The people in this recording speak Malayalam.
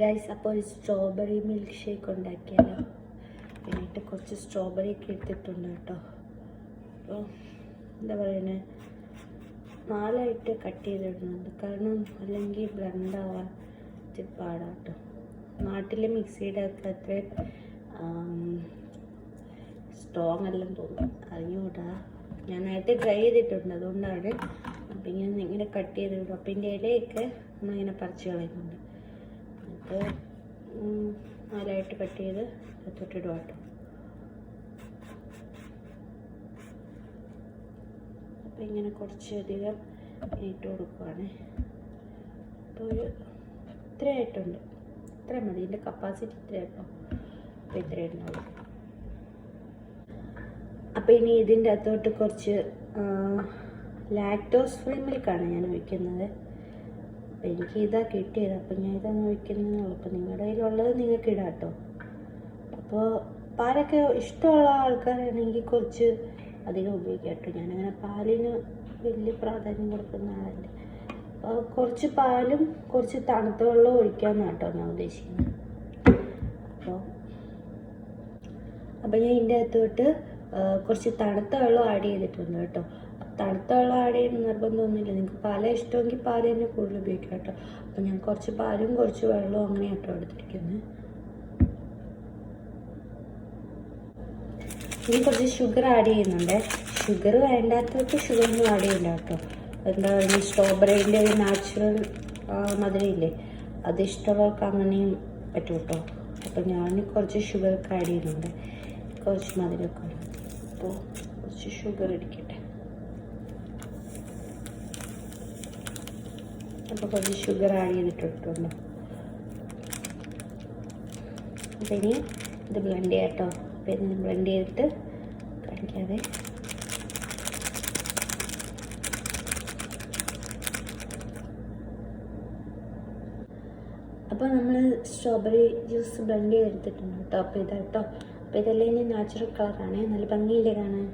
ഗൈസ്, അപ്പോൾ ഒരു സ്ട്രോബെറി മിൽക്ക് ഷേക്ക് ഉണ്ടാക്കിയാലോ. എന്നിട്ട് കുറച്ച് സ്ട്രോബെറി ഒക്കെ എടുത്തിട്ടുണ്ട് കേട്ടോ. അപ്പോൾ എന്താ പറയുന്നത്, 4ആയിട്ട് കട്ട് ചെയ്തിടുന്നുണ്ട്. കാരണം അല്ലെങ്കിൽ ബ്ലെൻഡാവാൻ ഇച്ചിരി പാടാട്ടോ. നാട്ടിലെ മിക്സിയുടെ ഒക്കെ അത്രയും സ്ട്രോങ് എല്ലാം തോന്നും, അറിഞ്ഞൂടാ. ഞാൻ നേരത്തെ ട്രൈ ചെയ്തിട്ടുണ്ട്, അതുകൊണ്ടാണ്. അപ്പം ഇങ്ങനെ കട്ട് ചെയ്തിടും. അപ്പം ഇതിൻ്റെ ഇലയൊക്കെ നമ്മളിങ്ങനെ പറിച്ച് കളയുന്നുണ്ട്. എന്നിട്ട് 4ആയിട്ട് കട്ട് ചെയ്ത് തൊട്ടിടുക കേട്ടോ. അപ്പം ഇങ്ങനെ കുറച്ചധികം ഇട്ട് കൊടുക്കുവാണ്. അപ്പോൾ ഇത്രയായിട്ടുണ്ട്, ഇത്ര മതി. ഇതിൻ്റെ കപ്പാസിറ്റി ഇത്ര കേട്ടോ. അപ്പോൾ ഇത്ര ഇടുന്നുള്ളൂ. അപ്പോൾ ഇനി ഇതിൻ്റെ അകത്തോട്ട് കുറച്ച് ലാക്ടോസ് ഫ്രീ മിൽക്കാണ് ഞാൻ ഒഴിക്കുന്നത്. അപ്പോൾ എനിക്ക് ഇതാ കിട്ടിയത്, അപ്പോൾ ഞാൻ ഇതാണ് ഒഴിക്കുന്നതെന്നുള്ളൂ. അപ്പോൾ നിങ്ങളുടെ കയ്യിലുള്ളത് നിങ്ങൾക്ക് ഇടാം കേട്ടോ. അപ്പോൾ പാലൊക്കെ ഇഷ്ടമുള്ള ആൾക്കാരാണെങ്കിൽ കുറച്ച് അധികം ഉപയോഗിക്കാം കേട്ടോ. ഞാനങ്ങനെ പാലിന് വലിയ പ്രാധാന്യം കൊടുക്കുന്ന ആളല്ല. അപ്പോൾ കുറച്ച് പാലും കുറച്ച് തണുത്ത വെള്ളവും ഒഴിക്കാമെന്ന് കേട്ടോ ഞാൻ ഉദ്ദേശിക്കുന്നത്. അപ്പോൾ ഞാൻ ഇതിൻ്റെ അകത്തോട്ട് കുറച്ച് തണുത്ത വെള്ളം ആഡ് ചെയ്തിട്ടുണ്ട് കേട്ടോ. തണുത്ത വെള്ളം ആഡ് ചെയ്യുന്ന നിർബന്ധമൊന്നുമില്ല. നിങ്ങൾക്ക് പാല് ഇഷ്ടമെങ്കിൽ പാല് തന്നെ കൂടുതൽ ഉപയോഗിക്കാം കേട്ടോ. അപ്പോൾ ഞാൻ കുറച്ച് പാലും കുറച്ച് വെള്ളവും അങ്ങനെ കേട്ടോ എടുത്തിരിക്കുന്നത്. ഇനി കുറച്ച് ഷുഗർ ആഡ് ചെയ്യുന്നുണ്ട്. ഷുഗർ വേണ്ടാത്തവർക്ക് ഷുഗറൊന്നും ആഡ് ചെയ്യില്ല കേട്ടോ. എന്താ പറയുക, സ്ട്രോബെറീൻ്റെ ഒരു നാച്ചുറൽ മധുരമില്ലേ, അത് ഇഷ്ടമുള്ളവർക്ക് അങ്ങനെയും പറ്റും കേട്ടോ. അപ്പോൾ ഞാൻ കുറച്ച് ഷുഗറൊക്കെ ആഡ് ചെയ്യുന്നുണ്ട്, കുറച്ച് മധുരമൊക്കെ ഉണ്ട്. അപ്പോൾ കുറച്ച് ഷുഗർ ഇടിക്കട്ടെ. അപ്പോൾ കുറച്ച് ഷുഗർ ആഡ് ചെയ്തിട്ടുണ്ട്. അപ്പോൾ ഇനി ഇത് ബ്ലെൻഡ് ചെയ്യാം കേട്ടോ. അപ്പോൾ ഇത് ബ്ലെൻഡ് ചെയ്തിട്ട് കാണിക്കാതെ. അപ്പോൾ നമ്മൾ സ്ട്രോബെറി ജ്യൂസ് ബ്ലെൻഡ് ചെയ്തെടുത്തിട്ടുണ്ട് കേട്ടോ. അപ്പോൾ ഇതാട്ടോ. അപ്പോൾ ഇതെല്ലാം ഇനി നാച്ചുറൽ കളറാണ്, നല്ല ഭംഗിയില്ലേ കാണാൻ.